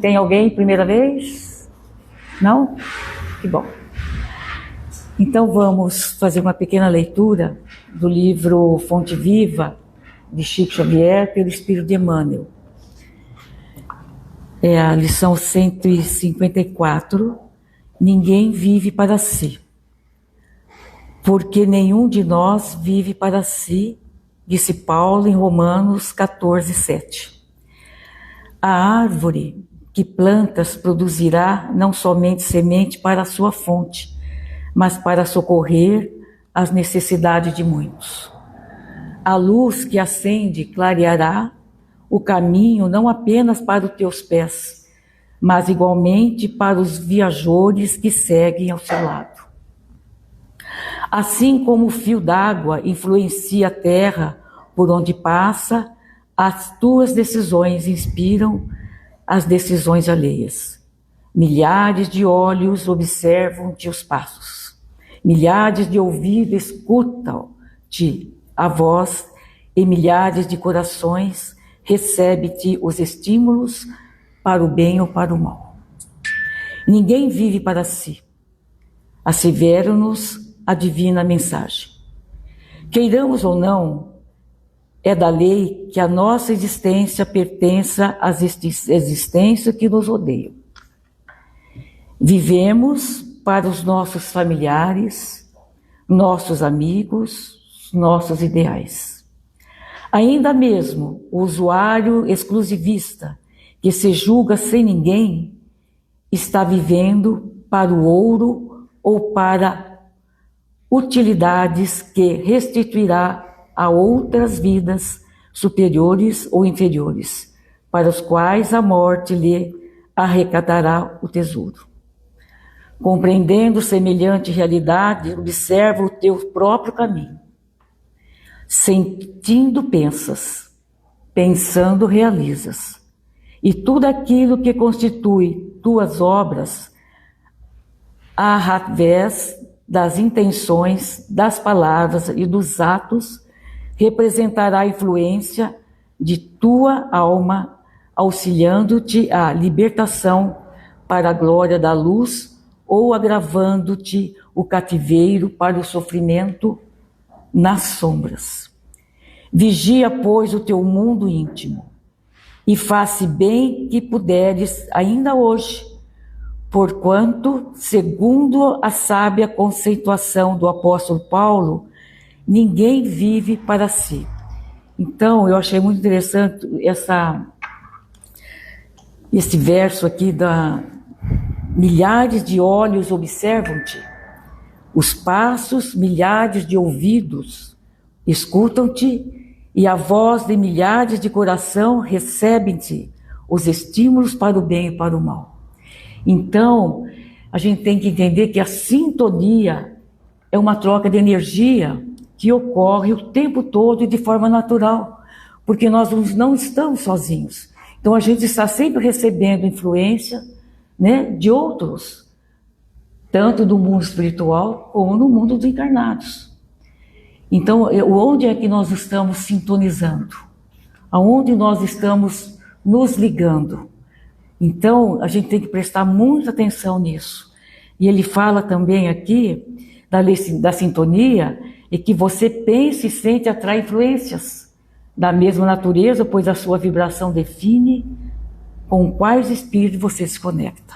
Tem alguém primeira vez? Não? Que bom. Então vamos fazer uma pequena leitura do livro Fonte Viva, de Chico Xavier, pelo Espírito de Emmanuel. É a lição 154. Ninguém vive para si, porque nenhum de nós vive para si, disse Paulo em Romanos 14, 7. A árvore que plantas produzirá não somente semente para a sua fonte, mas para socorrer as necessidades de muitos. A luz que acende clareará o caminho não apenas para os teus pés, mas igualmente para os viajores que seguem ao seu lado. Assim como o fio d'água influencia a terra por onde passa, as tuas decisões inspiram as decisões alheias. Milhares de olhos observam teus passos. Milhares de ouvidos escutam-te a voz e milhares de corações recebem-te os estímulos para o bem ou para o mal. Ninguém vive para si. Assevera-nos a divina mensagem. Queiramos ou não, é da lei que a nossa existência pertença às existências que nos rodeiam. Vivemos para os nossos familiares, nossos amigos, nossos ideais. Ainda mesmo o usuário exclusivista, que se julga sem ninguém, está vivendo para o ouro ou para utilidades que restituirá a outras vidas superiores ou inferiores, para os quais a morte lhe arrecatará o tesouro. Compreendendo semelhante realidade, observa o teu próprio caminho. Sentindo, pensas, pensando, realizas. E tudo aquilo que constitui tuas obras, através das intenções, das palavras e dos atos, representará a influência de tua alma, auxiliando-te à libertação para a glória da luz ou agravando-te o cativeiro para o sofrimento nas sombras. Vigia, pois, o teu mundo íntimo e faça bem que puderes ainda hoje, porquanto, segundo a sábia conceituação do apóstolo Paulo, ninguém vive para si. Então, eu achei muito interessante esse verso aqui da milhares de olhos observam-te, os passos, milhares de ouvidos escutam-te, e a voz de milhares de coração recebem-te os estímulos para o bem e para o mal. Então, a gente tem que entender que a sintonia é uma troca de energia que ocorre o tempo todo e de forma natural, porque nós não estamos sozinhos. Então a gente está sempre recebendo influência, né, de outros, tanto do mundo espiritual como no mundo dos encarnados. Então, onde é que nós estamos sintonizando? Aonde nós estamos nos ligando? Então, a gente tem que prestar muita atenção nisso. E ele fala também aqui da lei da sintonia, e que você pense e sente atrai influências da mesma natureza, pois a sua vibração define com quais espíritos você se conecta.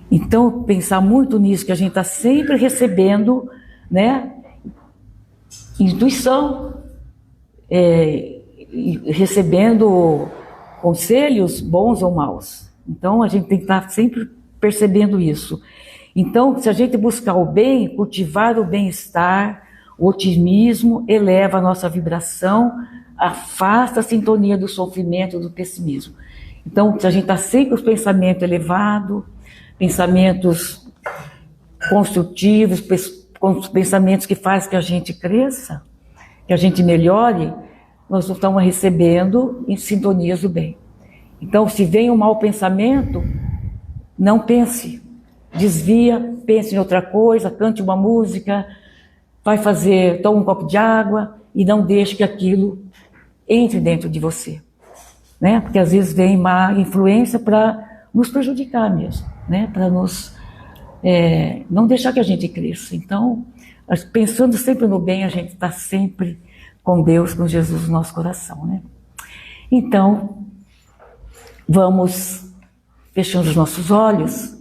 Então, pensar muito nisso, que a gente está sempre recebendo, né, intuição, recebendo conselhos bons ou maus. Então, a gente tem que estar sempre percebendo isso. Então, se a gente buscar o bem, cultivar o bem-estar, o otimismo, eleva a nossa vibração, afasta a sintonia do sofrimento, do pessimismo. Então, se a gente está sempre com os pensamentos elevados, pensamentos construtivos, pensamentos que fazem que a gente cresça, que a gente melhore, nós estamos recebendo em sintonias do bem. Então, se vem um mau pensamento, não pense, desvia, pense em outra coisa, cante uma música, toma um copo de água e não deixe que aquilo entre dentro de você. né? Porque às vezes vem má influência para nos prejudicar mesmo, né? Para nos não deixar que a gente cresça. Então, pensando sempre no bem, a gente está sempre com Deus, com Jesus no nosso coração, né? Então, vamos fechando os nossos olhos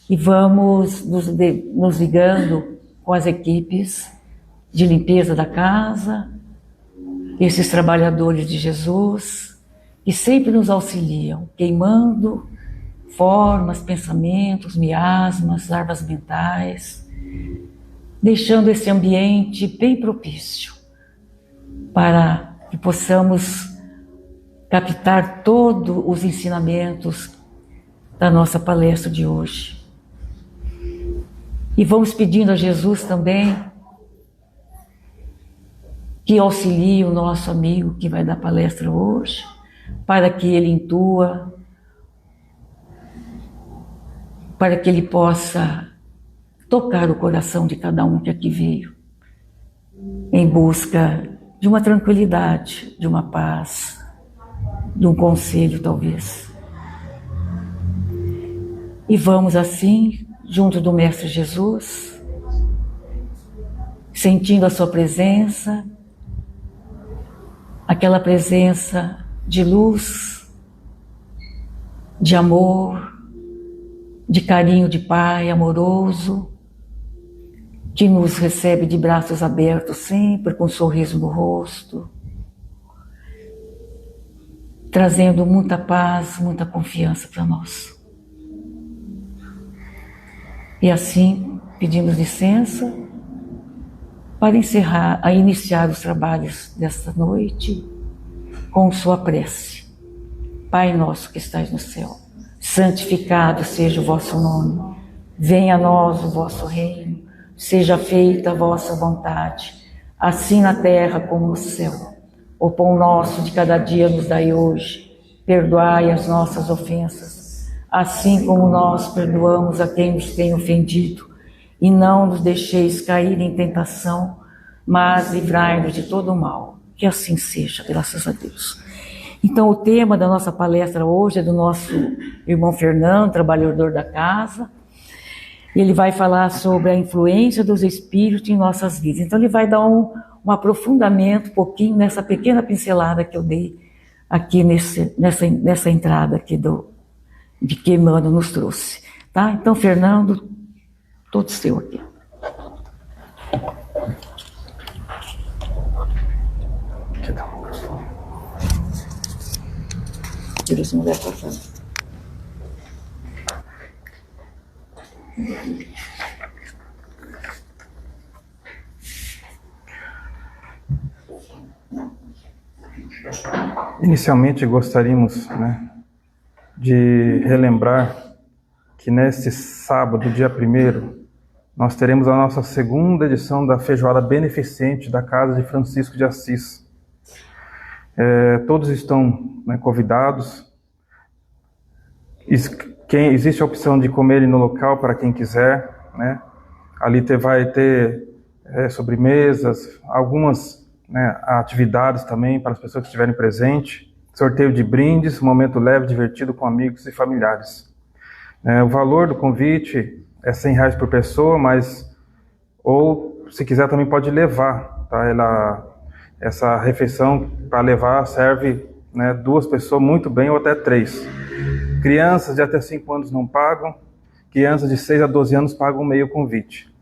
e vamos nos ligando com as equipes de limpeza da casa, esses trabalhadores de Jesus, que sempre nos auxiliam, queimando formas, pensamentos, miasmas, larvas mentais, deixando esse ambiente bem propício para que possamos captar todos os ensinamentos da nossa palestra de hoje. E vamos pedindo a Jesus também que auxilie o nosso amigo que vai dar palestra hoje, para que ele intua, para que ele possa tocar o coração de cada um que aqui veio, em busca de uma tranquilidade, de uma paz, de um conselho talvez. E vamos assim, junto do Mestre Jesus, sentindo a sua presença, aquela presença de luz, de amor, de carinho de Pai amoroso, que nos recebe de braços abertos sempre, com um sorriso no rosto, trazendo muita paz, muita confiança para nós. E assim, pedimos licença para iniciar os trabalhos desta noite com sua prece. Pai nosso que estais no céu, santificado seja o vosso nome, venha a nós o vosso reino, seja feita a vossa vontade, assim na terra como no céu. O pão nosso de cada dia nos dai hoje, perdoai as nossas ofensas, assim como nós perdoamos a quem nos tem ofendido, e não nos deixeis cair em tentação, mas livrai-nos de todo o mal. Que assim seja, graças a Deus. Então, o tema da nossa palestra hoje é do nosso irmão Fernando, trabalhador da casa. Ele vai falar sobre a influência dos espíritos em nossas vidas. Então, ele vai dar um aprofundamento um pouquinho nessa pequena pincelada que eu dei aqui nessa entrada aqui de que Emmanuel nos trouxe. Tá? Então, Fernando, todo seu aqui. Eles não devem passar. Inicialmente gostaríamos, de relembrar que neste sábado, dia 1º, nós teremos a nossa segunda edição da feijoada beneficente da Casa de Francisco de Assis. Todos estão convidados. Existe a opção de comerem no local para quem quiser, Ali vai ter sobremesas, algumas atividades também para as pessoas que estiverem presentes, sorteio de brindes, um momento leve, divertido com amigos e familiares. O valor do convite é R$100 por pessoa, ou se quiser também pode levar, tá? Essa refeição para levar serve 2 pessoas muito bem, ou até 3. Crianças de até 5 anos não pagam, crianças de 6 a 12 anos pagam meio convite.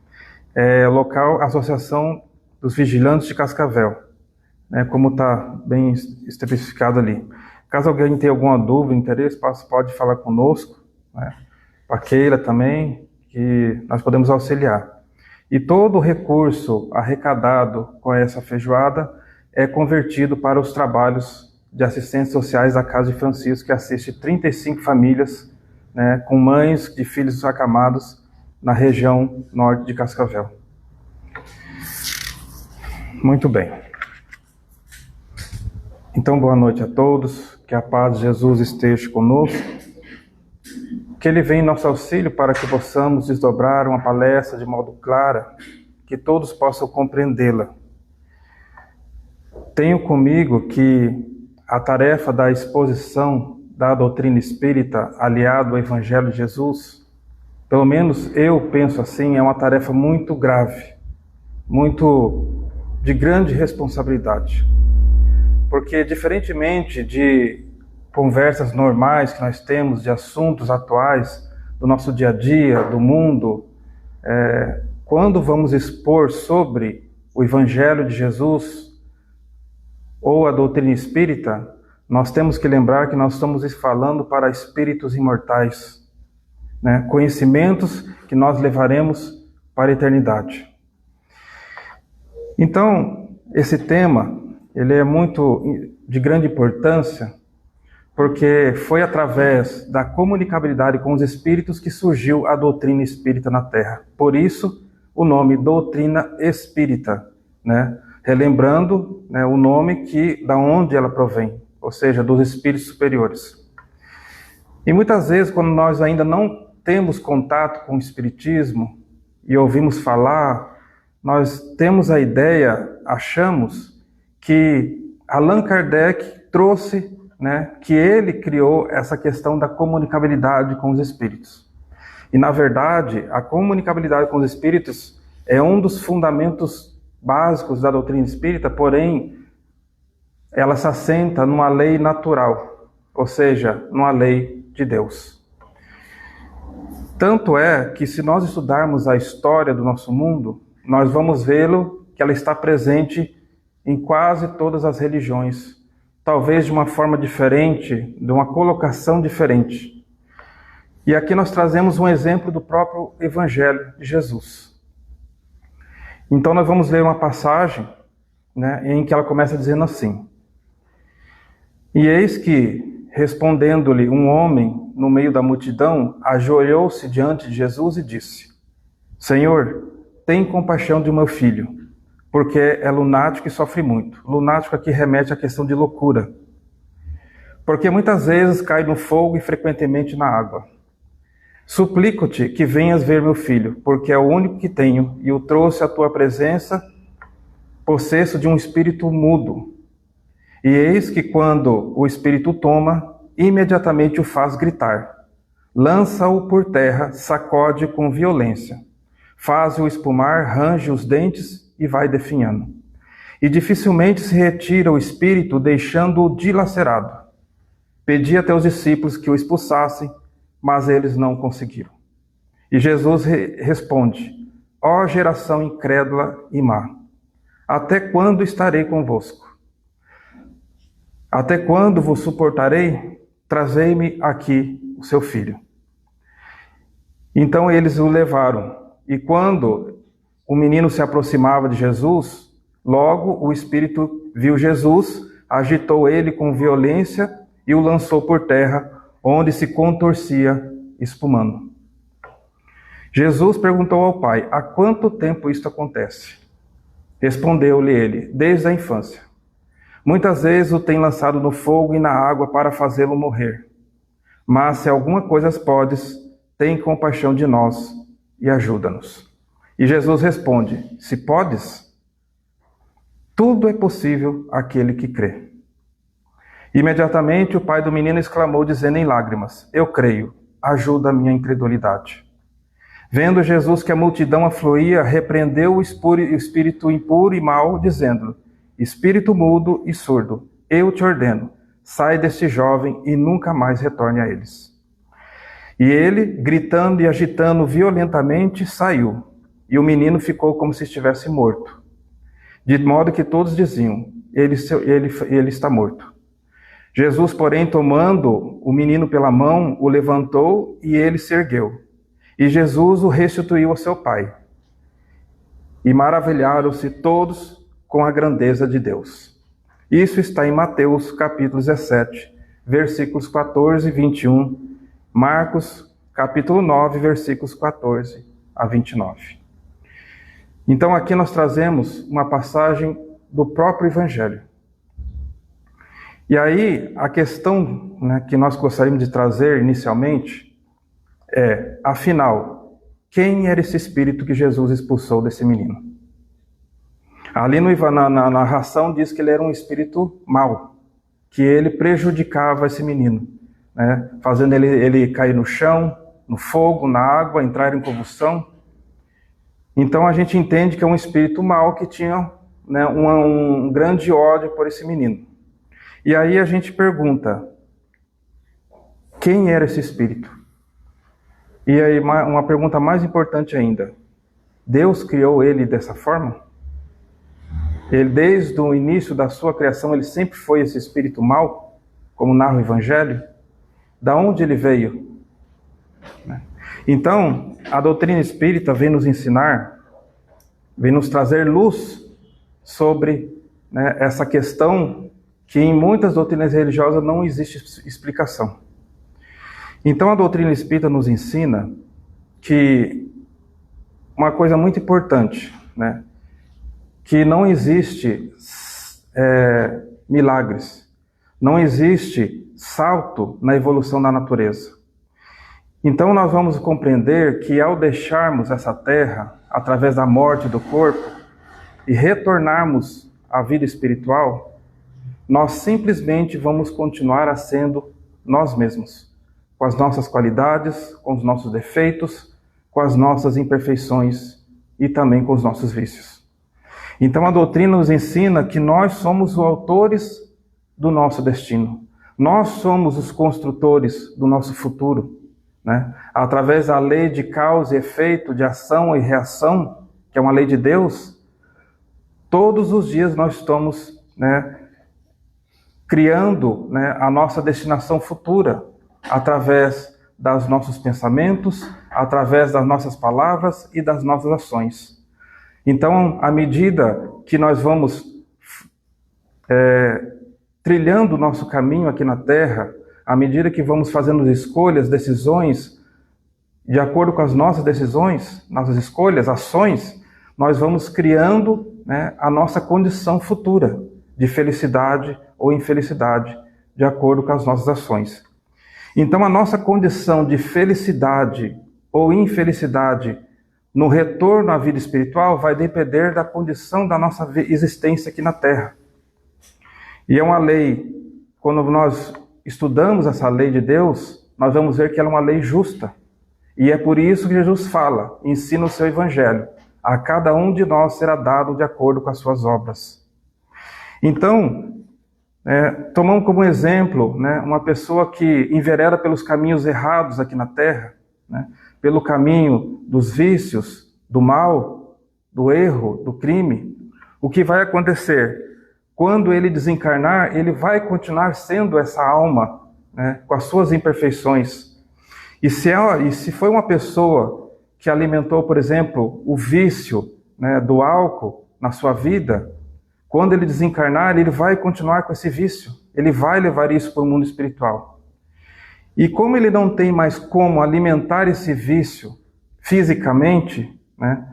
Local, Associação dos Vigilantes de Cascavel, como está bem especificado ali. Caso alguém tenha alguma dúvida, interesse, pode falar conosco, para a Keila também, que nós podemos auxiliar. E todo o recurso arrecadado com essa feijoada é convertido para os trabalhos de assistentes sociais da Casa de Francisco, que assiste 35 famílias, com mães de filhos acamados na região norte de Cascavel. Muito bem. Então, boa noite a todos, que a paz de Jesus esteja conosco, que Ele venha em nosso auxílio para que possamos desdobrar uma palestra de modo claro, que todos possam compreendê-la. Tenho comigo que a tarefa da exposição da doutrina espírita aliado ao Evangelho de Jesus, pelo menos eu penso assim, é uma tarefa muito grave, muito de grande responsabilidade. Porque, diferentemente de conversas normais que nós temos, de assuntos atuais do nosso dia a dia, do mundo, quando vamos expor sobre o Evangelho de Jesus ou a doutrina espírita, nós temos que lembrar que nós estamos falando para espíritos imortais, né? Conhecimentos que nós levaremos para a eternidade. Então, esse tema, ele é muito de grande importância, porque foi através da comunicabilidade com os espíritos que surgiu a doutrina espírita na Terra. Por isso, o nome doutrina espírita, né? Relembrando, né, o nome da onde ela provém, ou seja, dos espíritos superiores. E muitas vezes, quando nós ainda não temos contato com o espiritismo e ouvimos falar, nós temos a ideia, achamos que Allan Kardec trouxe, né, que ele criou essa questão da comunicabilidade com os espíritos. E, na verdade, a comunicabilidade com os espíritos é um dos fundamentos básicos da doutrina espírita, porém, ela se assenta numa lei natural, ou seja, numa lei de Deus. Tanto é que, se nós estudarmos a história do nosso mundo, nós vamos vê-lo que ela está presente em quase todas as religiões, talvez de uma forma diferente, de uma colocação diferente. E aqui nós trazemos um exemplo do próprio Evangelho de Jesus. Então nós vamos ler uma passagem, né, em que ela começa dizendo assim: E eis que, respondendo-lhe um homem no meio da multidão, ajoelhou-se diante de Jesus e disse: Senhor, tem compaixão de meu filho, porque é lunático e sofre muito. Lunático aqui remete à questão de loucura. Porque muitas vezes cai no fogo e frequentemente na água. Suplico-te que venhas ver meu filho, porque é o único que tenho, e o trouxe à tua presença, possesso de um espírito mudo. E eis que quando o espírito toma, imediatamente o faz gritar. Lança-o por terra, sacode com violência. Faz-o espumar, range os dentes e vai definhando. E dificilmente se retira o espírito, deixando-o dilacerado. Pedi a teus discípulos que o expulsassem, mas eles não conseguiram. E Jesus responde: Ó geração incrédula e má, até quando estarei convosco? Até quando vos suportarei? Trazei-me aqui o seu filho. Então eles o levaram, e quando o menino se aproximava de Jesus, logo o espírito viu Jesus, agitou ele com violência e o lançou por terra, onde se contorcia, espumando. Jesus perguntou ao pai: há quanto tempo isto acontece? Respondeu-lhe ele: desde a infância. Muitas vezes o tem lançado no fogo e na água para fazê-lo morrer. Mas se alguma coisa podes, tem compaixão de nós e ajuda-nos. E Jesus responde: se podes, tudo é possível àquele que crê. Imediatamente o pai do menino exclamou, dizendo em lágrimas: eu creio, ajuda a minha incredulidade. Vendo Jesus que a multidão afluía, repreendeu o espírito impuro e mau, dizendo: espírito mudo e surdo, eu te ordeno, sai deste jovem e nunca mais retorne a eles. E ele, gritando e agitando violentamente, saiu, e o menino ficou como se estivesse morto. De modo que todos diziam: ele está morto. Jesus, porém, tomando o menino pela mão, o levantou e ele se ergueu. E Jesus o restituiu ao seu pai. E maravilharam-se todos com a grandeza de Deus. Isso está em Mateus capítulo 17, versículos 14 e 21, Marcos capítulo 9, versículos 14 a 29. Então aqui nós trazemos uma passagem do próprio Evangelho. E aí a questão, né, que nós gostaríamos de trazer inicialmente é, afinal, quem era esse espírito que Jesus expulsou desse menino? Ali na narração diz que ele era um espírito mau, que ele prejudicava esse menino, né? Fazendo ele cair no chão, no fogo, na água, entrar em convulsão. Então a gente entende que é um espírito mau que tinha, né, um grande ódio por esse menino. E aí a gente pergunta, quem era esse espírito? E aí uma pergunta mais importante ainda, Deus criou ele dessa forma? Ele, desde o início da sua criação, ele sempre foi esse espírito mau, como narra o Evangelho? Da onde ele veio? Então, a doutrina espírita vem nos ensinar, vem nos trazer luz sobre, né, essa questão que em muitas doutrinas religiosas não existe explicação. Então, a doutrina espírita nos ensina que uma coisa muito importante, né, que não existe milagres, não existe salto na evolução da natureza. Então nós vamos compreender que ao deixarmos essa terra, através da morte do corpo, e retornarmos à vida espiritual, nós simplesmente vamos continuar sendo nós mesmos, com as nossas qualidades, com os nossos defeitos, com as nossas imperfeições e também com os nossos vícios. Então a doutrina nos ensina que nós somos os autores do nosso destino. Nós somos os construtores do nosso futuro, né? Através da lei de causa e efeito, de ação e reação, que é uma lei de Deus, todos os dias nós estamos, né, criando, né, a nossa destinação futura, através dos nossos pensamentos, através das nossas palavras e das nossas ações. Então, à medida que nós vamos trilhando o nosso caminho aqui na Terra, à medida que vamos fazendo escolhas, decisões, de acordo com as nossas decisões, nossas escolhas, ações, nós vamos criando, né, a nossa condição futura de felicidade ou infelicidade, de acordo com as nossas ações. Então, a nossa condição de felicidade ou infelicidade no retorno à vida espiritual vai depender da condição da nossa existência aqui na Terra. E é uma lei, quando nós estudamos essa lei de Deus, nós vamos ver que ela é uma lei justa. E é por isso que Jesus fala, ensina o seu Evangelho, a cada um de nós será dado de acordo com as suas obras. Então, tomamos como exemplo, né, uma pessoa que envereda pelos caminhos errados aqui na Terra, né, pelo caminho dos vícios, do mal, do erro, do crime. O que vai acontecer? Quando ele desencarnar, ele vai continuar sendo essa alma, né, com as suas imperfeições. E se foi uma pessoa que alimentou, por exemplo, o vício, né, do álcool na sua vida, quando ele desencarnar, ele vai continuar com esse vício. Ele vai levar isso para o mundo espiritual. E como ele não tem mais como alimentar esse vício fisicamente, né,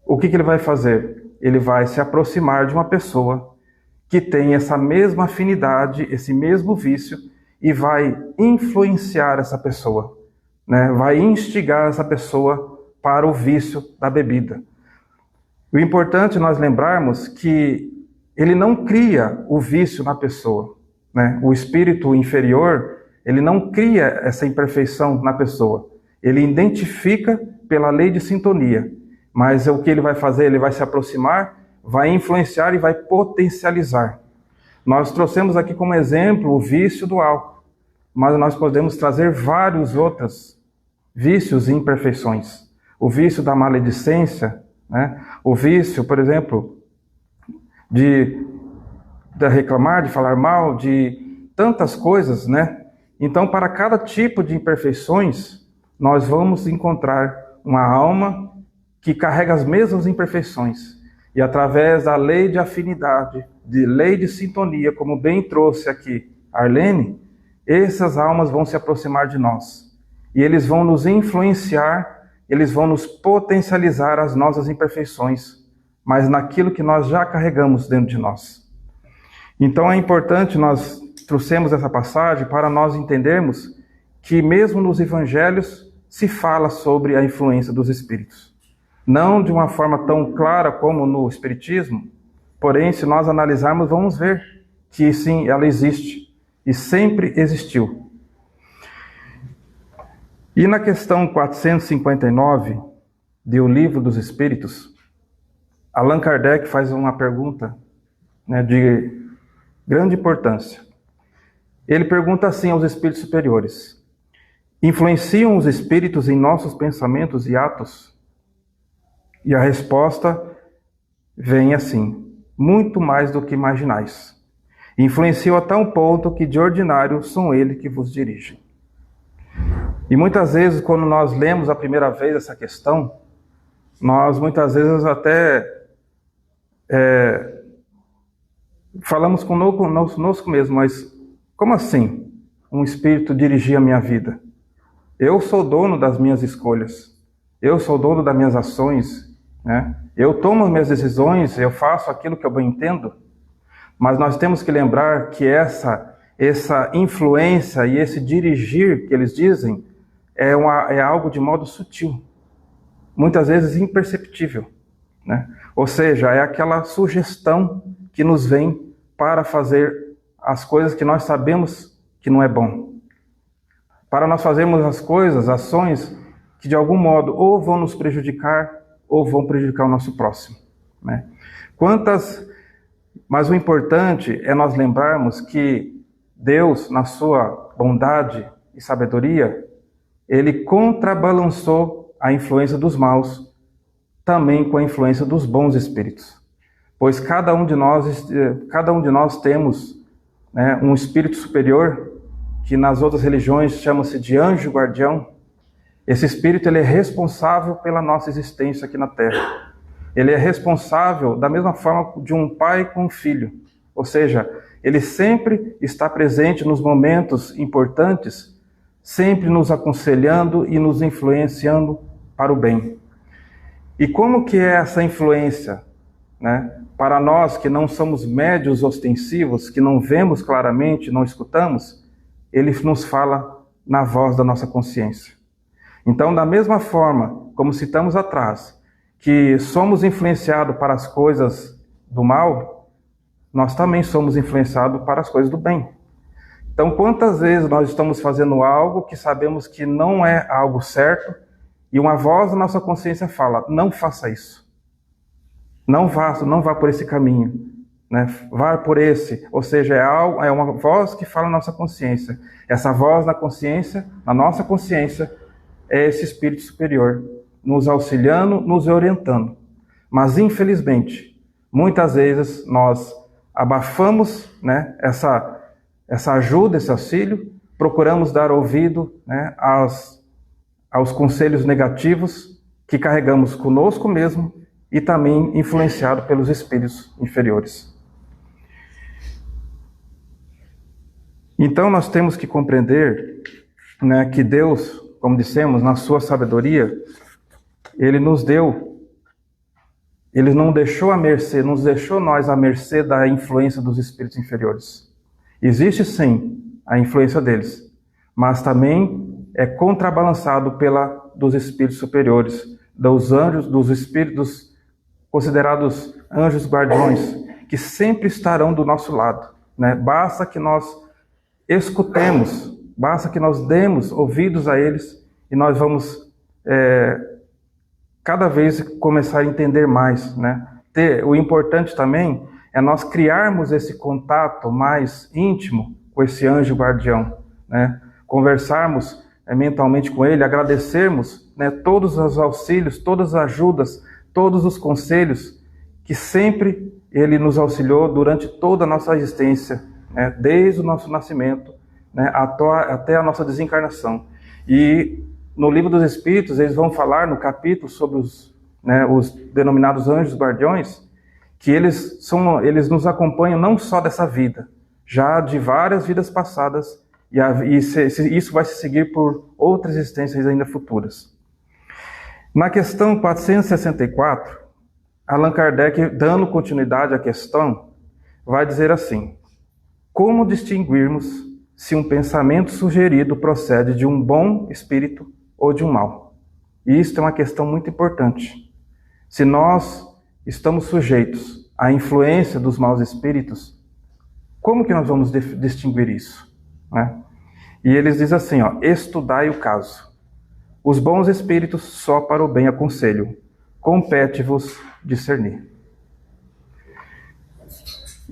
o que ele vai fazer? Ele vai se aproximar de uma pessoa que tem essa mesma afinidade, esse mesmo vício, e vai influenciar essa pessoa, né, vai instigar essa pessoa para o vício da bebida. O importante é nós lembrarmos que ele não cria o vício na pessoa, né? O espírito inferior, ele não cria essa imperfeição na pessoa. Ele identifica pela lei de sintonia. Mas o que ele vai fazer? Ele vai se aproximar, vai influenciar e vai potencializar. Nós trouxemos aqui como exemplo o vício do álcool. Mas nós podemos trazer vários outros vícios e imperfeições. O vício da maledicência, né? O vício, por exemplo, de reclamar, de falar mal, de tantas coisas, né? Então, para cada tipo de imperfeições, nós vamos encontrar uma alma que carrega as mesmas imperfeições. E através da lei de afinidade, de lei de sintonia, como bem trouxe aqui Arlene, essas almas vão se aproximar de nós. E eles vão nos influenciar, eles vão nos potencializar as nossas imperfeições, mas naquilo que nós já carregamos dentro de nós. Então é importante, nós trouxemos essa passagem para nós entendermos que mesmo nos evangelhos se fala sobre a influência dos espíritos. Não de uma forma tão clara como no espiritismo, porém, se nós analisarmos, vamos ver que sim, ela existe. e sempre existiu. E na questão 459 do Livro dos Espíritos, Allan Kardec faz uma pergunta, né, de grande importância. Ele pergunta assim aos espíritos superiores: influenciam os espíritos em nossos pensamentos e atos? E a resposta vem assim: muito mais do que imaginais. Influenciam a tal ponto que de ordinário são eles que vos dirigem. E muitas vezes, quando nós lemos a primeira vez essa questão, nós muitas vezes até falamos conosco mesmo, mas como assim um espírito dirigir a minha vida? Eu sou dono das minhas escolhas, eu sou dono das minhas ações, né? Eu tomo as minhas decisões, eu faço aquilo que eu bem entendo, mas nós temos que lembrar que essa influência e esse dirigir que eles dizem é algo de modo sutil, muitas vezes imperceptível, né? Ou seja, é aquela sugestão que nos vem para fazer as coisas que nós sabemos que não é bom. Para nós fazermos as coisas, ações que de algum modo ou vão nos prejudicar ou vão prejudicar o nosso próximo, né? Mas o importante é nós lembrarmos que Deus, na sua bondade e sabedoria, Ele contrabalançou a influência dos maus também com a influência dos bons espíritos. Pois cada um de nós temos, né, um espírito superior, que nas outras religiões chama-se de anjo guardião. Esse espírito ele é responsável pela nossa existência aqui na Terra. Ele é responsável da mesma forma de um pai com um filho. Ou seja, ele sempre está presente nos momentos importantes, sempre nos aconselhando e nos influenciando para o bem. E como que é essa influência, né? Para nós que não somos médios ostensivos, que não vemos claramente, não escutamos, ele nos fala na voz da nossa consciência. Então, da mesma forma, como citamos atrás, que somos influenciados para as coisas do mal, nós também somos influenciados para as coisas do bem. Então, quantas vezes nós estamos fazendo algo que sabemos que não é algo certo, e uma voz da nossa consciência fala: não faça isso. Não vá por esse caminho, né? Vá por esse. Ou seja, é uma voz que fala na nossa consciência. Essa voz na consciência, na nossa consciência, é esse espírito superior, nos auxiliando, nos orientando. Mas, infelizmente, muitas vezes nós abafamos, né, essa ajuda, esse auxílio, procuramos dar ouvido, né, aos conselhos negativos que carregamos conosco mesmo e também influenciado pelos espíritos inferiores. Então nós temos que compreender, né, que Deus, como dissemos, na sua sabedoria, Ele nos não deixou à mercê, nos deixou nós à mercê da influência dos espíritos inferiores. Existe sim a influência deles, mas também é contrabalançado dos espíritos superiores, dos anjos, dos espíritos considerados anjos guardiões, que sempre estarão do nosso lado, né? Basta que nós escutemos, basta que nós demos ouvidos a eles e nós vamos cada vez começar a entender mais, né? O importante também é nós criarmos esse contato mais íntimo com esse anjo guardião, né? Conversarmos mentalmente com ele, agradecermos, né, todos os auxílios, todas as ajudas, todos os conselhos que sempre ele nos auxiliou durante toda a nossa existência, né, desde o nosso nascimento, né, até a nossa desencarnação. E no Livro dos Espíritos, eles vão falar no capítulo sobre os denominados anjos guardiões, que eles nos acompanham não só dessa vida, já de várias vidas passadas, e isso vai se seguir por outras existências ainda futuras. Na questão 464, Allan Kardec, dando continuidade à questão, vai dizer assim: como distinguirmos se um pensamento sugerido procede de um bom espírito ou de um mau? E isso é uma questão muito importante. Se nós estamos sujeitos à influência dos maus espíritos, como que nós vamos distinguir isso? né? E eles dizem assim, ó, estudai o caso. Os bons espíritos só para o bem aconselham. Compete-vos discernir.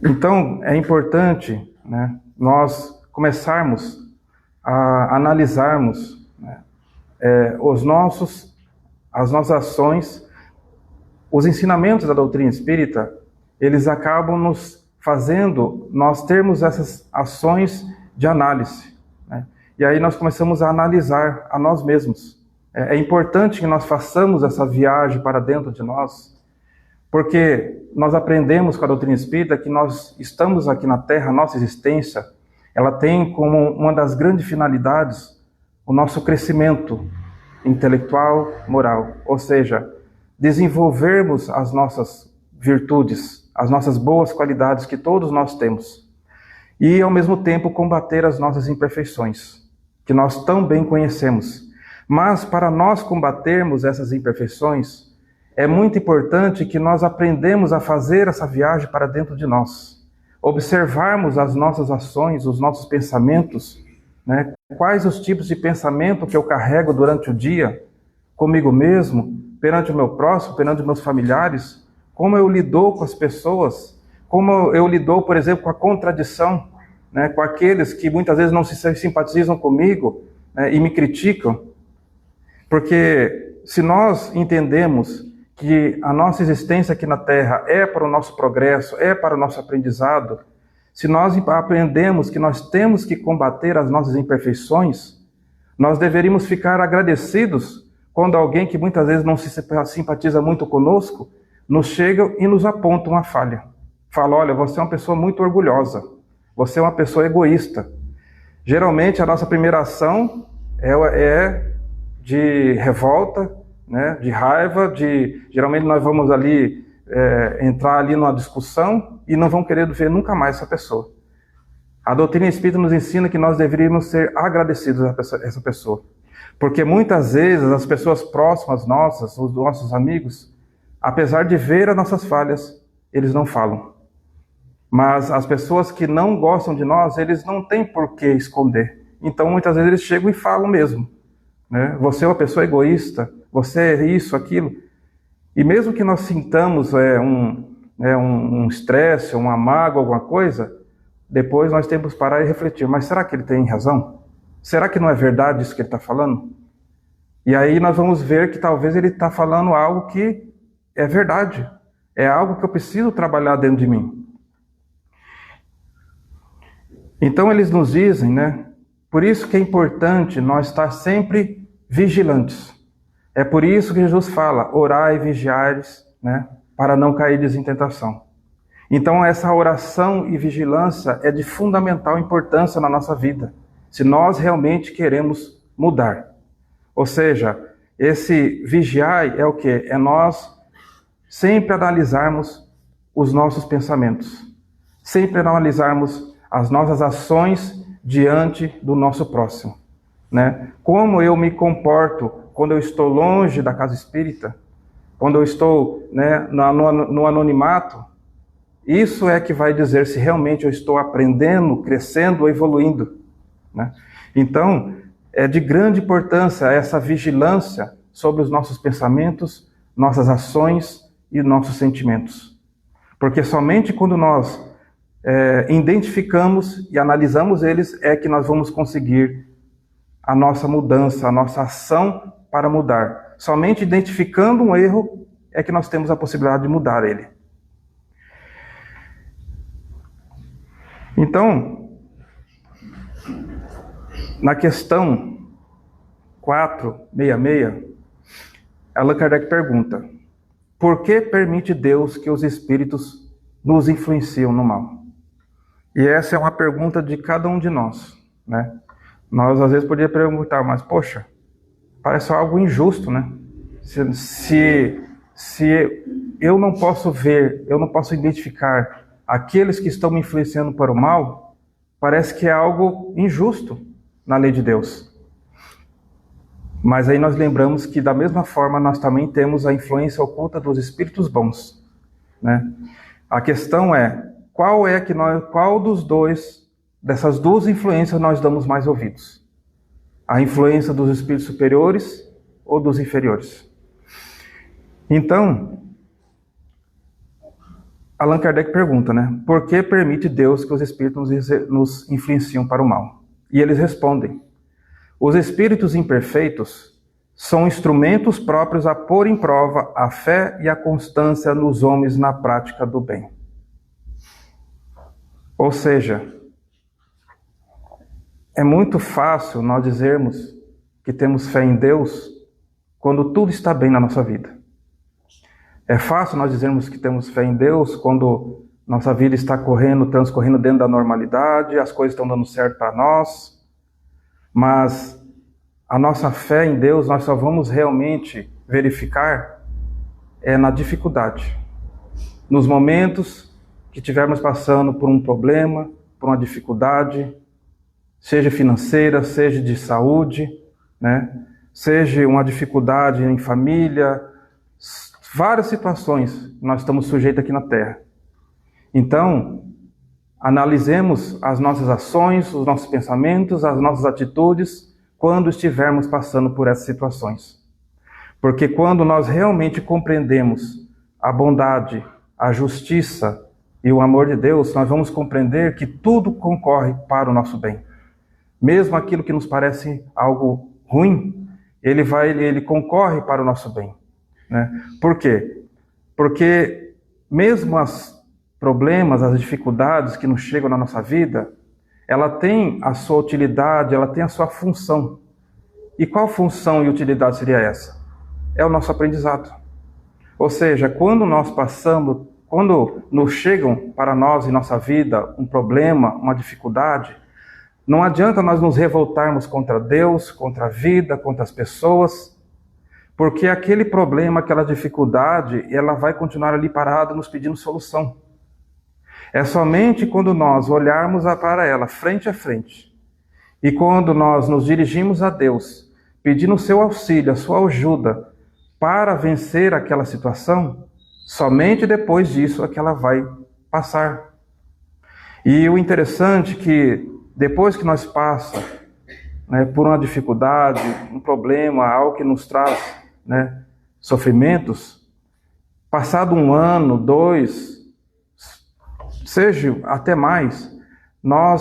Então, é importante, né, nós começarmos a analisarmos, né, as nossas ações, os ensinamentos da doutrina espírita, eles acabam nos fazendo nós termos essas ações de análise, né? E aí nós começamos a analisar a nós mesmos. É importante que nós façamos essa viagem para dentro de nós, porque nós aprendemos com a doutrina espírita que nós estamos aqui na Terra, a nossa existência, ela tem como uma das grandes finalidades o nosso crescimento intelectual, moral, ou seja, desenvolvermos as nossas virtudes, as nossas boas qualidades que todos nós temos, e ao mesmo tempo combater as nossas imperfeições, que nós tão bem conhecemos. Mas para nós combatermos essas imperfeições, é muito importante que nós aprendemos a fazer essa viagem para dentro de nós, observarmos as nossas ações, os nossos pensamentos, né? Quais os tipos de pensamento que eu carrego durante o dia, comigo mesmo, perante o meu próximo, perante os meus familiares, como eu lido com as pessoas, como eu lido, por exemplo, com a contradição, né? Com aqueles que muitas vezes não se simpatizam comigo, né? E me criticam. Porque se nós entendemos que a nossa existência aqui na Terra é para o nosso progresso, é para o nosso aprendizado, se nós aprendemos que nós temos que combater as nossas imperfeições, nós deveríamos ficar agradecidos quando alguém que muitas vezes não se simpatiza muito conosco, nos chega e nos aponta uma falha. Fala, olha, você é uma pessoa muito orgulhosa, você é uma pessoa egoísta. Geralmente a nossa primeira ação é de revolta, né, de raiva, geralmente nós vamos ali entrar ali numa discussão e não vamos querer ver nunca mais essa pessoa. A doutrina espírita nos ensina que nós deveríamos ser agradecidos a essa pessoa, porque muitas vezes as pessoas próximas nossas, os nossos amigos, apesar de ver as nossas falhas, eles não falam. Mas as pessoas que não gostam de nós, eles não têm por que esconder. Então muitas vezes eles chegam e falam mesmo, né? Você é uma pessoa egoísta, você é isso, aquilo. E mesmo que nós sintamos um estresse, uma mágoa, alguma coisa, depois nós temos que parar e refletir. Mas será que ele tem razão? Será que não é verdade isso que ele está falando? E aí nós vamos ver que talvez ele está falando algo que é verdade. É algo que eu preciso trabalhar dentro de mim. Então eles nos dizem, né? Por isso que é importante nós estar sempre vigilantes. É por isso que Jesus fala, orai e vigiares, né, para não cairdes em tentação. Então essa oração e vigilância é de fundamental importância na nossa vida, se nós realmente queremos mudar. Ou seja, esse vigiar é o quê? É nós sempre analisarmos os nossos pensamentos, sempre analisarmos as nossas ações diante do nosso próximo, né? Como eu me comporto quando eu estou longe da casa espírita, quando eu estou, né, no anonimato, isso é que vai dizer se realmente eu estou aprendendo, crescendo ou evoluindo, né? Então, é de grande importância essa vigilância sobre os nossos pensamentos, nossas ações e nossos sentimentos. Porque somente quando nós identificamos e analisamos eles é que nós vamos conseguir a nossa mudança, a nossa ação para mudar. Somente identificando um erro é que nós temos a possibilidade de mudar ele. Então, na questão 466, Allan Kardec pergunta: por que permite Deus que os espíritos nos influenciam no mal? E essa é uma pergunta de cada um de nós, né? Nós às vezes poderíamos perguntar, mas poxa, parece algo injusto, né? Se eu não posso ver, eu não posso identificar aqueles que estão me influenciando para o mal, parece que é algo injusto na lei de Deus. Mas aí nós lembramos que da mesma forma nós também temos a influência oculta dos espíritos bons, né? A questão é, qual dos dois dessas duas influências nós damos mais ouvidos? A influência dos espíritos superiores ou dos inferiores? Então, Allan Kardec pergunta, né? Por que permite Deus que os espíritos nos influenciam para o mal? E eles respondem: os espíritos imperfeitos são instrumentos próprios a pôr em prova a fé e a constância nos homens na prática do bem. Ou seja, é muito fácil nós dizermos que temos fé em Deus quando tudo está bem na nossa vida. É fácil nós dizermos que temos fé em Deus quando nossa vida está transcorrendo dentro da normalidade, as coisas estão dando certo para nós. Mas a nossa fé em Deus nós só vamos realmente verificar na dificuldade. Nos momentos que estivermos passando por um problema, por uma dificuldade, seja financeira, seja de saúde, né? Seja uma dificuldade em família, várias situações nós estamos sujeitos aqui na Terra. Então, analisemos as nossas ações, os nossos pensamentos, as nossas atitudes, quando estivermos passando por essas situações. Porque quando nós realmente compreendemos a bondade, a justiça e o amor de Deus, nós vamos compreender que tudo concorre para o nosso bem. Mesmo aquilo que nos parece algo ruim, ele concorre para o nosso bem. Né? Por quê? Porque mesmo os problemas, as dificuldades que nos chegam na nossa vida, ela tem a sua utilidade, ela tem a sua função. E qual função e utilidade seria essa? É o nosso aprendizado. Ou seja, quando nos chegam para nós em nossa vida um problema, uma dificuldade, não adianta nós nos revoltarmos contra Deus, contra a vida, contra as pessoas, porque aquele problema, aquela dificuldade, ela vai continuar ali parada nos pedindo solução. É somente quando nós olharmos para ela frente a frente e quando nós nos dirigimos a Deus, pedindo o seu auxílio, a sua ajuda para vencer aquela situação, somente depois disso é que ela vai passar. E o interessante é que depois que nós passamos, né, por uma dificuldade, um problema, algo que nos traz, né, sofrimentos, passado 1 ano, 2, seja até mais,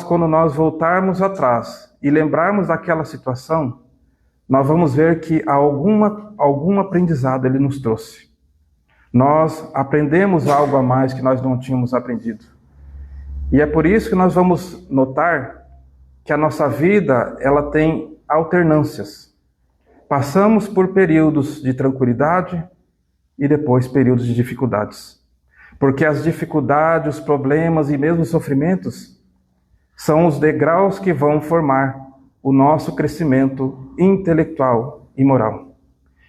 quando nós voltarmos atrás e lembrarmos daquela situação, nós vamos ver que algum aprendizado ele nos trouxe. Nós aprendemos algo a mais que nós não tínhamos aprendido. E é por isso que nós vamos notar que a nossa vida ela tem alternâncias. Passamos por períodos de tranquilidade e depois períodos de dificuldades. Porque as dificuldades, os problemas e mesmo os sofrimentos são os degraus que vão formar o nosso crescimento intelectual e moral.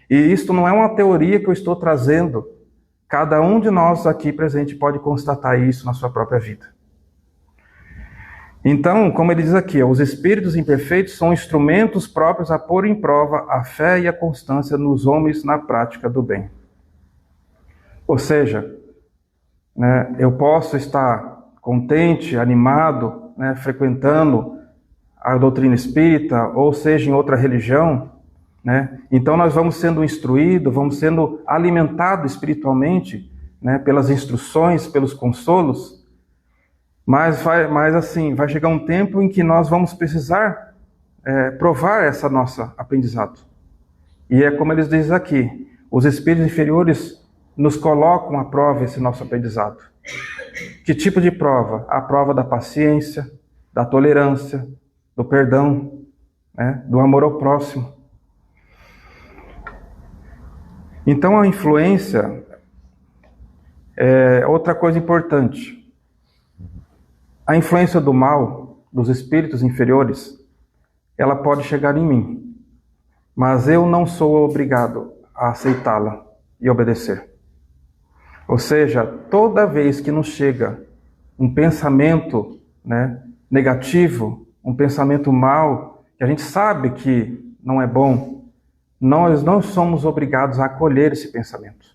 E isto não é uma teoria que eu estou trazendo. Cada um de nós aqui presente pode constatar isso na sua própria vida. Então, como ele diz aqui, os espíritos imperfeitos são instrumentos próprios a pôr em prova a fé e a constância nos homens na prática do bem. Ou seja, né, eu posso estar contente, animado, né, frequentando a doutrina espírita, ou seja, em outra religião, né? Então nós vamos sendo instruídos, vamos sendo alimentados espiritualmente, né, pelas instruções, pelos consolos, mas vai chegar um tempo em que nós vamos precisar provar essa nossa aprendizado. E é como eles dizem aqui, os espíritos inferiores nos colocam à prova esse nosso aprendizado. Que tipo de prova? A prova da paciência, da tolerância, do perdão, né, do amor ao próximo. Então a influência é outra coisa importante. A influência do mal, dos espíritos inferiores, ela pode chegar em mim, mas eu não sou obrigado a aceitá-la e obedecer. Ou seja, toda vez que nos chega um pensamento, né, negativo, um pensamento mau, que a gente sabe que não é bom, nós não somos obrigados a acolher esse pensamento.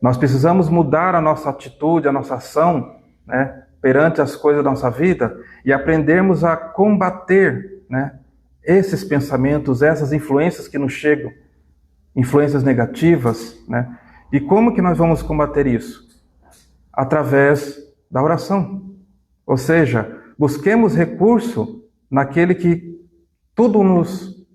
Nós precisamos mudar a nossa atitude, a nossa ação, né, perante as coisas da nossa vida, e aprendermos a combater, né, esses pensamentos, essas influências que nos chegam, influências negativas, né? E como que nós vamos combater isso? Através da oração. Ou seja, busquemos recurso naquele que tudo nos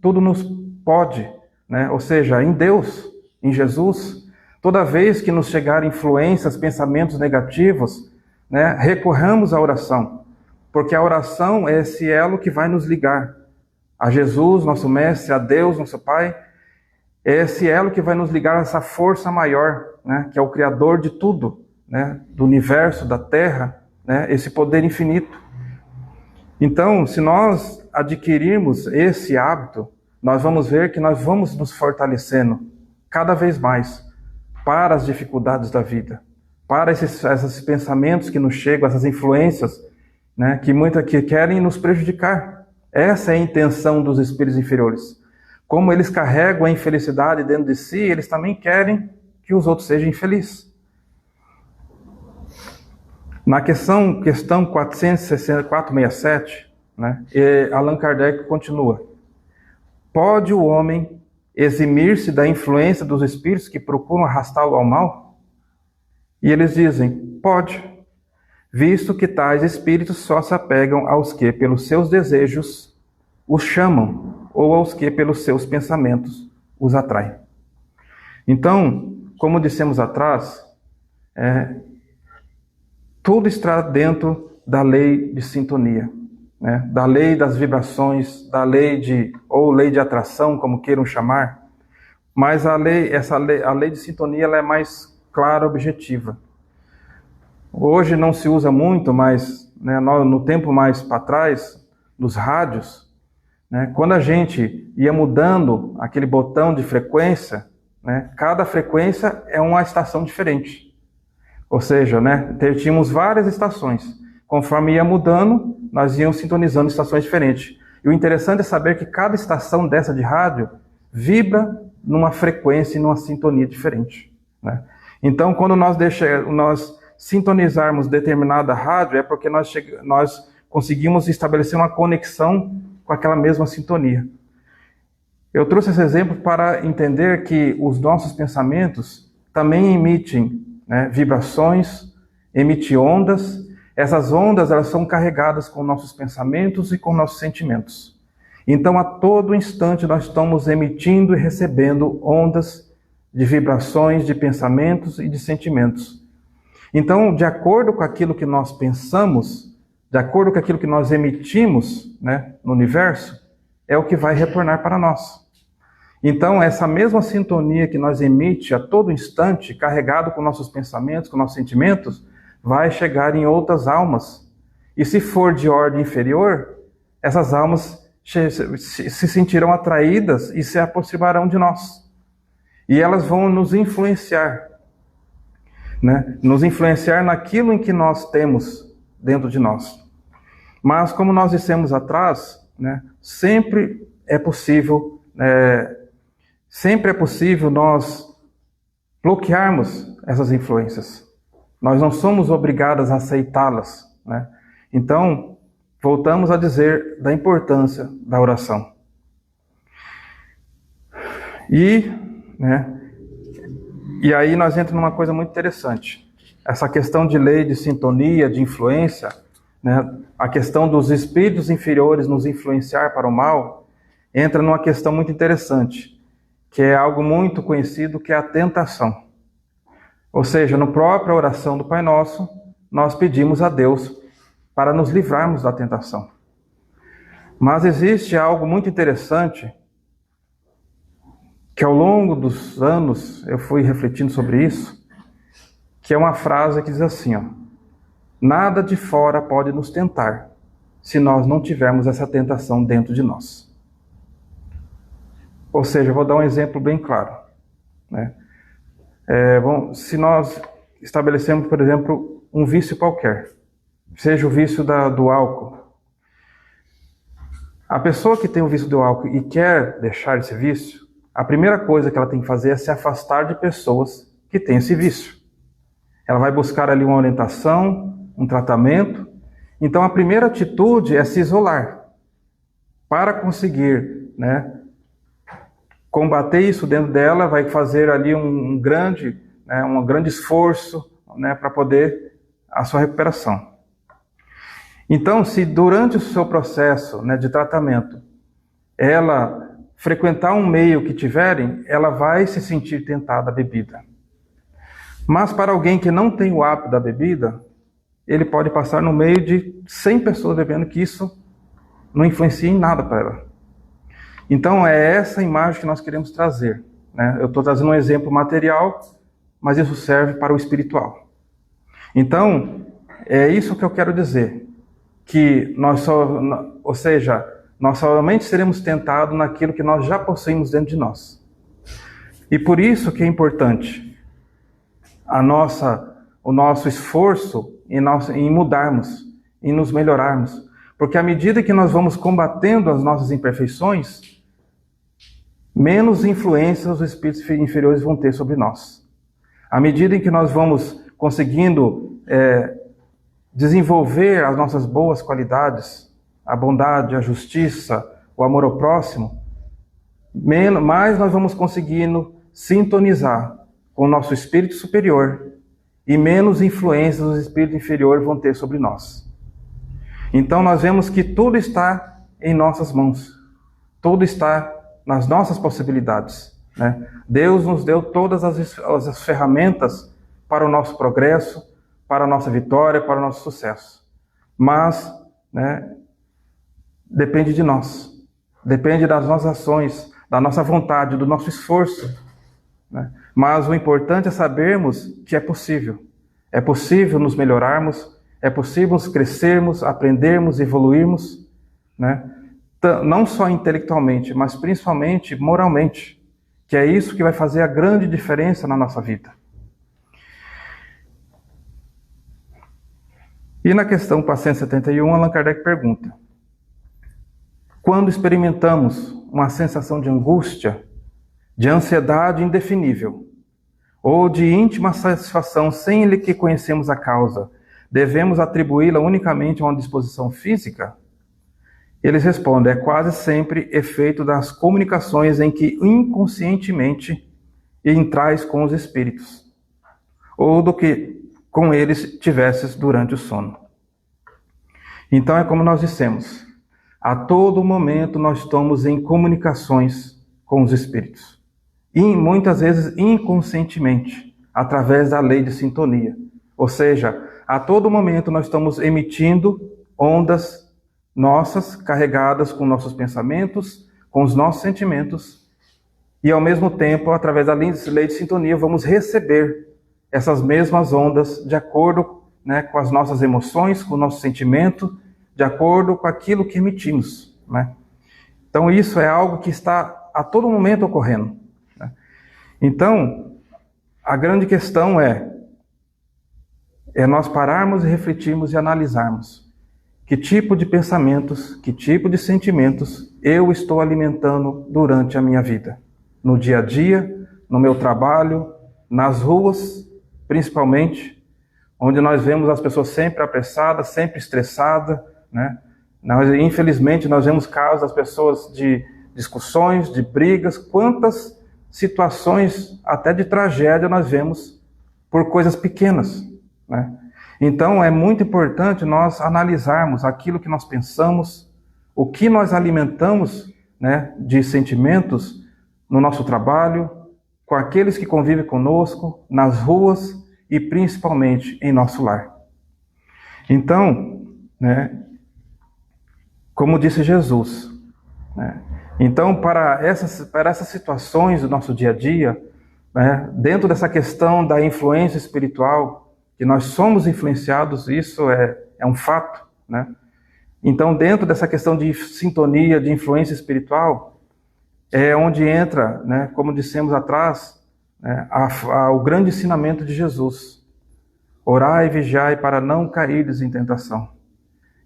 pode, né? Ou seja, em Deus, em Jesus. Toda vez que nos chegarem influências, pensamentos negativos, né, recorramos à oração, porque a oração é esse elo que vai nos ligar a Jesus, nosso Mestre, a Deus, nosso Pai. É esse elo que vai nos ligar a essa força maior, né, que é o Criador de tudo, né, do universo, da Terra, né, esse poder infinito. Então, se nós adquirirmos esse hábito, nós vamos ver que nós vamos nos fortalecendo cada vez mais para as dificuldades da vida, para esses pensamentos que nos chegam, essas influências, né, que querem nos prejudicar. Essa é a intenção dos espíritos inferiores. Como eles carregam a infelicidade dentro de si, eles também querem que os outros sejam infelizes. Na questão 467, né, Allan Kardec continua: pode o homem eximir-se da influência dos espíritos que procuram arrastá-lo ao mal? E eles dizem: pode, visto que tais espíritos só se apegam aos que, pelos seus desejos, os chamam, ou aos que, pelos seus pensamentos, os atraem. Então, como dissemos atrás, tudo está dentro da lei de sintonia, né? Da lei das vibrações, da lei de atração, como queiram chamar. Mas a lei de sintonia, ela é mais clara, objetiva. Hoje não se usa muito, mas, né, no tempo mais para trás, nos rádios, né, quando a gente ia mudando aquele botão de frequência, né, cada frequência é uma estação diferente. Ou seja, né, tínhamos várias estações. Conforme ia mudando, nós íamos sintonizando estações diferentes. E o interessante é saber que cada estação dessa de rádio vibra numa frequência e numa sintonia diferente, né? Então, quando nós sintonizarmos determinada rádio, é porque nós conseguimos estabelecer uma conexão com aquela mesma sintonia. Eu trouxe esse exemplo para entender que os nossos pensamentos também emitem, né, vibrações, emitem ondas. Essas ondas, elas são carregadas com nossos pensamentos e com nossos sentimentos. Então, a todo instante, nós estamos emitindo e recebendo ondas de vibrações, de pensamentos e de sentimentos. Então, de acordo com aquilo que nós pensamos, de acordo com aquilo que nós emitimos, né, no universo, é o que vai retornar para nós. Então, essa mesma sintonia que nós emitimos a todo instante, carregado com nossos pensamentos, com nossos sentimentos, vai chegar em outras almas. E se for de ordem inferior, essas almas se sentirão atraídas e se aproximarão de nós. E elas vão nos influenciar, né? Nos influenciar naquilo em que nós temos dentro de nós. Mas, como nós dissemos atrás, né, sempre é possível nós bloquearmos essas influências. Nós não somos obrigados a aceitá-las, né? Então, voltamos a dizer da importância da oração. E aí nós entramos numa coisa muito interessante. Essa questão de lei de sintonia, de influência, né? A questão dos espíritos inferiores nos influenciar para o mal, entra numa questão muito interessante, que é algo muito conhecido, que é a tentação. Ou seja, na própria oração do Pai Nosso, nós pedimos a Deus para nos livrarmos da tentação. Mas existe algo muito interessante, que ao longo dos anos eu fui refletindo sobre isso, que é uma frase que diz assim, ó: nada de fora pode nos tentar, se nós não tivermos essa tentação dentro de nós. Ou seja, eu vou dar um exemplo bem claro, né? Se nós estabelecemos, por exemplo, um vício qualquer, seja o vício do álcool. A pessoa que tem o vício do álcool e quer deixar esse vício, a primeira coisa que ela tem que fazer é se afastar de pessoas que têm esse vício. Ela vai buscar ali uma orientação, um tratamento, Então a primeira atitude é se isolar para conseguir, né, combater isso dentro dela. Vai fazer ali um grande esforço, né, para poder a sua recuperação. Então, se durante o seu processo, né, de tratamento, ela frequentar um meio que tiverem, ela vai se sentir tentada à bebida. Mas para alguém que não tem o hábito da bebida, ele pode passar no meio de 100 pessoas bebendo, que isso não influencia em nada para ela. Então é essa imagem que nós queremos trazer, né? Eu estou trazendo um exemplo material, mas isso serve para o espiritual. Então, é isso que eu quero dizer, que nós somente seremos tentados naquilo que nós já possuímos dentro de nós. E por isso que é importante o nosso esforço em mudarmos, em nos melhorarmos. Porque à medida que nós vamos combatendo as nossas imperfeições, menos influência os espíritos inferiores vão ter sobre nós. À medida em que nós vamos conseguindo desenvolver as nossas boas qualidades, a bondade, a justiça, o amor ao próximo, mais nós vamos conseguindo sintonizar com o nosso espírito superior e menos influências os espíritos inferiores vão ter sobre nós. Então nós vemos que tudo está em nossas mãos, tudo está nas nossas possibilidades, né? Deus nos deu todas as ferramentas para o nosso progresso, para a nossa vitória, para o nosso sucesso. Mas, né, depende de nós, depende das nossas ações, da nossa vontade, do nosso esforço, né? Mas o importante é sabermos que é possível nos melhorarmos, é possível crescermos, aprendermos, evoluirmos, né? Não só intelectualmente, mas principalmente moralmente, que é isso que vai fazer a grande diferença na nossa vida. E na questão 471, Allan Kardec pergunta: quando experimentamos uma sensação de angústia, de ansiedade indefinível, ou de íntima satisfação sem que conhecemos a causa, devemos atribuí-la unicamente a uma disposição física? Eles respondem: é quase sempre efeito das comunicações em que inconscientemente entrais com os espíritos, ou do que com eles tivesses durante o sono. Então é como nós dissemos, a todo momento nós estamos em comunicações com os espíritos, e muitas vezes inconscientemente, através da lei de sintonia. Ou seja, a todo momento nós estamos emitindo ondas nossas, carregadas com nossos pensamentos, com os nossos sentimentos, e ao mesmo tempo, através da lei de sintonia, vamos receber essas mesmas ondas de acordo, né, com as nossas emoções, com o nosso sentimento, de acordo com aquilo que emitimos, né? Então isso é algo que está a todo momento ocorrendo, né? Então, a grande questão é nós pararmos e refletirmos e analisarmos que tipo de pensamentos, que tipo de sentimentos eu estou alimentando durante a minha vida, no dia a dia, no meu trabalho, nas ruas, principalmente, onde nós vemos as pessoas sempre apressadas, sempre estressadas, né? Infelizmente, nós vemos casos das pessoas de discussões, de brigas, quantas situações até de tragédia nós vemos por coisas pequenas, né? Então é muito importante nós analisarmos aquilo que nós pensamos, o que nós alimentamos, né, de sentimentos no nosso trabalho, com aqueles que convivem conosco, nas ruas e principalmente em nosso lar. Então, né, como disse Jesus, né, então para essas situações do nosso dia a dia, né, dentro dessa questão da influência espiritual, que nós somos influenciados, isso é um fato, né? Então, dentro dessa questão de sintonia, de influência espiritual, é onde entra, né, como dissemos atrás, né, o grande ensinamento de Jesus: orai e vigiai para não cairdes em tentação.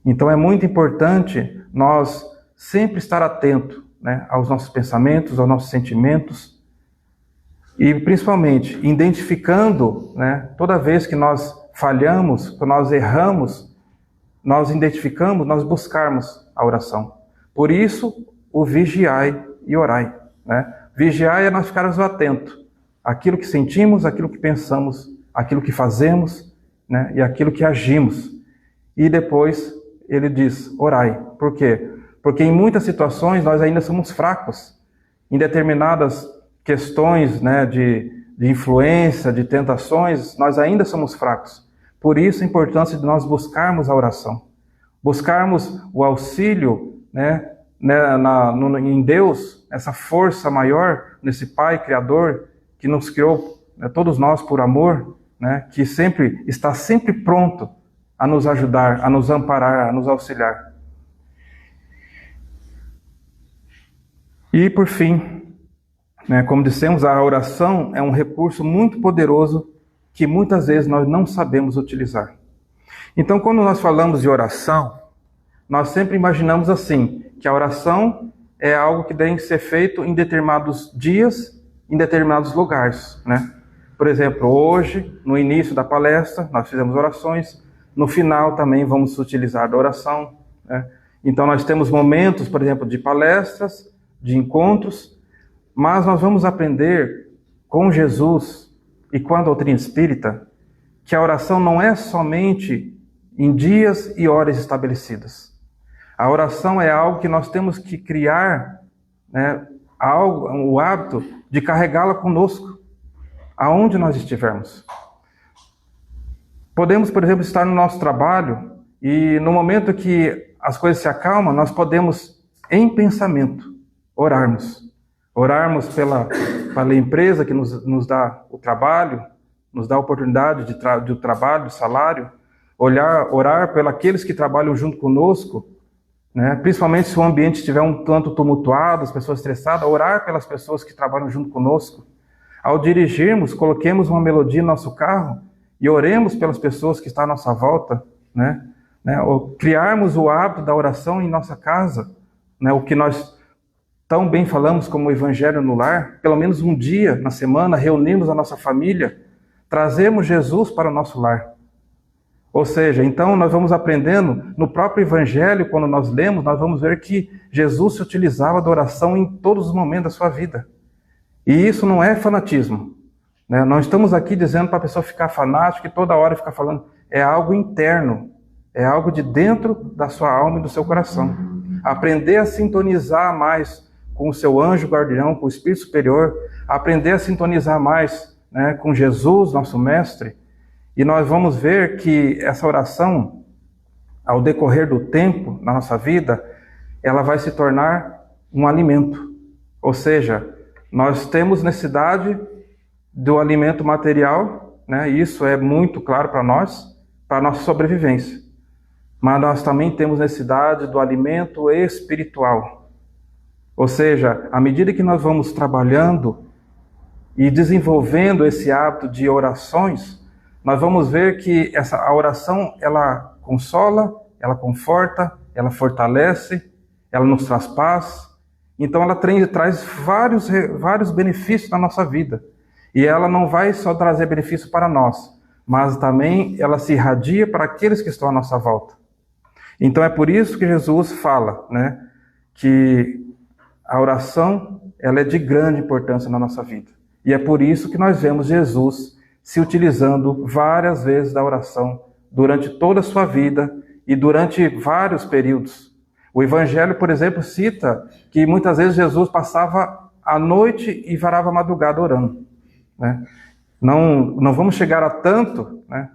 Então é muito importante nós sempre estar atento, né, aos nossos pensamentos, aos nossos sentimentos, e principalmente identificando, né, toda vez que nós falhamos, que nós erramos, nós identificamos, nós buscarmos a oração. Por isso, o vigiai e orai, né? Vigiai é nós ficarmos atentos àquilo que sentimos, àquilo que pensamos, àquilo que fazemos, né? E àquilo que agimos. E depois ele diz, orai. Por quê? Porque em muitas situações nós ainda somos fracos. Em determinadas questões, né, de influência, de tentações, nós ainda somos fracos. Por isso a importância de nós buscarmos a oração. Buscarmos o auxílio, né, em Deus, essa força maior, nesse Pai Criador, que nos criou, né, todos nós por amor, né, que está sempre pronto a nos ajudar, a nos amparar, a nos auxiliar. E por fim, né, como dissemos, a oração é um recurso muito poderoso que muitas vezes nós não sabemos utilizar. Então, quando nós falamos de oração, nós sempre imaginamos assim, que a oração é algo que deve ser feito em determinados dias, em determinados lugares, né? Por exemplo, hoje, no início da palestra, nós fizemos orações, no final também vamos utilizar da oração, né? Então nós temos momentos, por exemplo, de palestras, de encontros, mas nós vamos aprender com Jesus e com a doutrina espírita que a oração não é somente em dias e horas estabelecidas. A oração é algo que nós temos que criar, né, o hábito de carregá-la conosco, aonde nós estivermos. Podemos, por exemplo, estar no nosso trabalho e no momento que as coisas se acalmam, nós podemos, em pensamento, orarmos. Orarmos pela empresa que nos dá o trabalho, nos dá a oportunidade de trabalho, de salário. Orar pelos aqueles que trabalham junto conosco, né? Principalmente se o ambiente estiver um tanto tumultuado, as pessoas estressadas, orar pelas pessoas que trabalham junto conosco. Ao dirigirmos, coloquemos uma melodia no nosso carro e oremos pelas pessoas que estão à nossa volta, né? Ou criarmos o hábito da oração em nossa casa, né? O que nós tão bem falamos como o Evangelho no lar, pelo menos um dia na semana, reunimos a nossa família, trazemos Jesus para o nosso lar. Ou seja, então nós vamos aprendendo, no próprio Evangelho, quando nós lemos, nós vamos ver que Jesus se utilizava da oração em todos os momentos da sua vida. E isso não é fanatismo, né? Não estamos aqui dizendo para a pessoa ficar fanática e toda hora ficar falando. É algo interno, é algo de dentro da sua alma e do seu coração. Aprender a sintonizar mais com o seu anjo guardião, com o Espírito Superior, aprender a sintonizar mais, né, com Jesus, nosso Mestre. E nós vamos ver que essa oração, ao decorrer do tempo na nossa vida, ela vai se tornar um alimento. Ou seja, nós temos necessidade do alimento material, né? Isso é muito claro para a nossa sobrevivência. Mas nós também temos necessidade do alimento espiritual. Ou seja, à medida que nós vamos trabalhando e desenvolvendo esse hábito de orações, nós vamos ver que a oração, ela consola, ela conforta, ela fortalece, ela nos traz paz. Então ela traz vários benefícios na nossa vida. E ela não vai só trazer benefício para nós, mas também ela se irradia para aqueles que estão à nossa volta. Então é por isso que Jesus fala, né, que a oração ela é de grande importância na nossa vida. E é por isso que nós vemos Jesus se utilizando várias vezes da oração durante toda a sua vida e durante vários períodos. O Evangelho, por exemplo, cita que muitas vezes Jesus passava a noite e varava a madrugada orando, né? Não vamos chegar a tanto, né?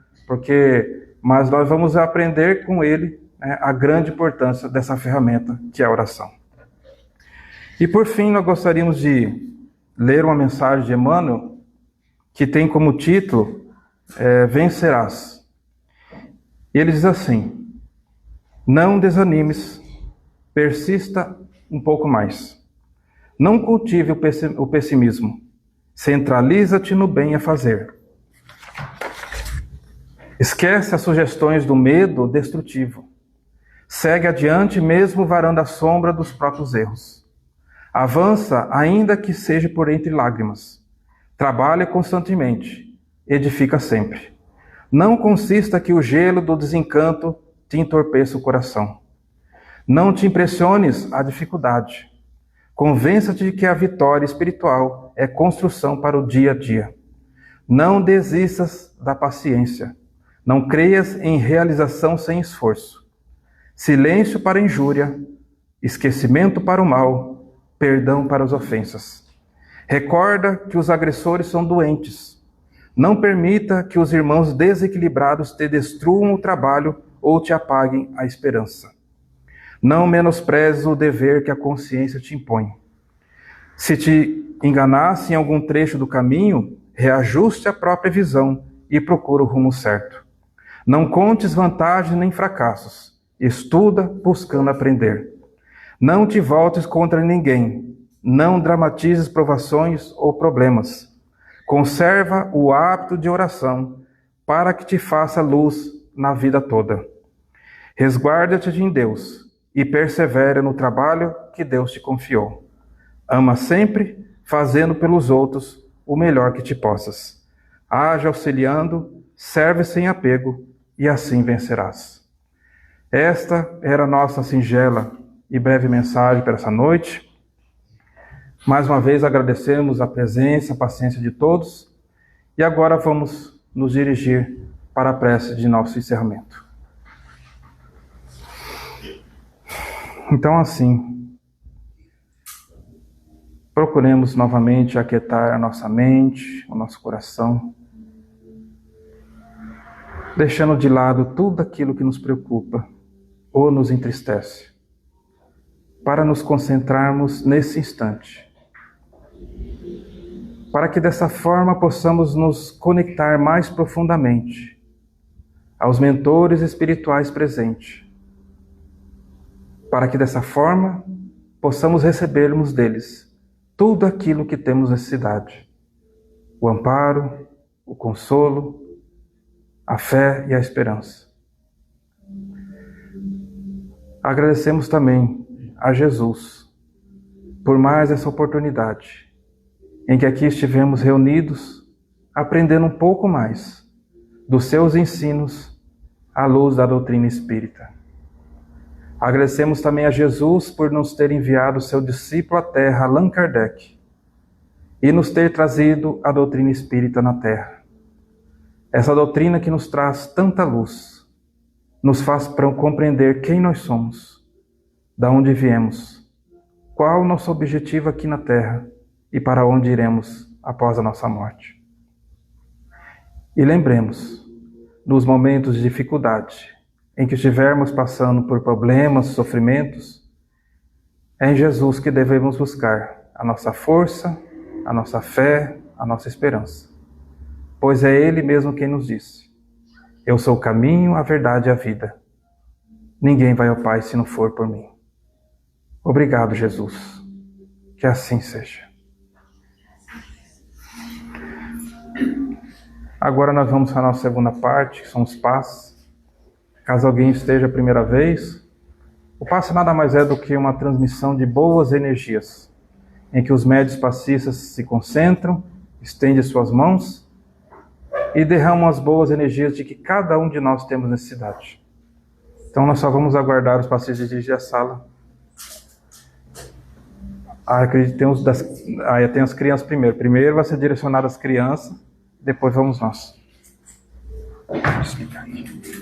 Mas nós vamos aprender com ele, né, a grande importância dessa ferramenta que é a oração. E por fim, nós gostaríamos de ler uma mensagem de Emmanuel que tem como título Vencerás. E ele diz assim: não desanimes, persista um pouco mais. Não cultive o pessimismo. Centraliza-te no bem a fazer. Esquece as sugestões do medo destrutivo. Segue adiante mesmo varando a sombra dos próprios erros. Avança ainda que seja por entre lágrimas. Trabalha constantemente. Edifica sempre. Não consista que o gelo do desencanto te entorpeça o coração. Não te impressiones a dificuldade. Convença-te de que a vitória espiritual é construção para o dia a dia. Não desistas da paciência. Não creias em realização sem esforço. Silêncio para a injúria, esquecimento para o mal, perdão para as ofensas. Recorda que os agressores são doentes. Não permita que os irmãos desequilibrados te destruam o trabalho ou te apaguem a esperança. Não menosprezes o dever que a consciência te impõe. Se te enganasse em algum trecho do caminho, reajuste a própria visão e procura o rumo certo. Não contes vantagens nem fracassos. Estuda buscando aprender. Não te voltes contra ninguém. Não dramatizes provações ou problemas. Conserva o hábito de oração para que te faça luz na vida toda. Resguarda-te em Deus e persevera no trabalho que Deus te confiou. Ama sempre, fazendo pelos outros o melhor que te possas. Age auxiliando, serve sem apego e assim vencerás. Esta era a nossa singela e breve mensagem para essa noite. Mais uma vez agradecemos a presença, a paciência de todos e agora vamos nos dirigir para a prece de nosso encerramento. Então, assim, procuremos novamente aquietar a nossa mente, o nosso coração, deixando de lado tudo aquilo que nos preocupa ou nos entristece, para nos concentrarmos nesse instante, para que dessa forma possamos nos conectar mais profundamente aos mentores espirituais presentes, para que dessa forma possamos recebermos deles tudo aquilo que temos necessidade: o amparo, o consolo, a fé e a esperança. Agradecemos também a Jesus por mais essa oportunidade em que aqui estivemos reunidos, aprendendo um pouco mais dos seus ensinos à luz da doutrina espírita. Agradecemos também a Jesus por nos ter enviado seu discípulo à Terra, Allan Kardec, e nos ter trazido a doutrina espírita na Terra. Essa doutrina que nos traz tanta luz, nos faz compreender quem nós somos, de onde viemos, qual o nosso objetivo aqui na Terra e para onde iremos após a nossa morte. E lembremos, nos momentos de dificuldade, em que estivermos passando por problemas, sofrimentos, é em Jesus que devemos buscar a nossa força, a nossa fé, a nossa esperança. Pois é Ele mesmo quem nos disse: eu sou o caminho, a verdade e a vida. Ninguém vai ao Pai se não for por mim. Obrigado, Jesus. Que assim seja. Agora nós vamos para a nossa segunda parte, que são os passes. Caso alguém esteja a primeira vez, o passe nada mais é do que uma transmissão de boas energias, em que os médios passistas se concentram, estendem suas mãos e derramam as boas energias de que cada um de nós temos necessidade. Então nós só vamos aguardar os passistas dirigir a sala. Acredito que tem as crianças primeiro. Primeiro vai ser direcionado às crianças, depois vamos nós. Deixa eu explicar aqui.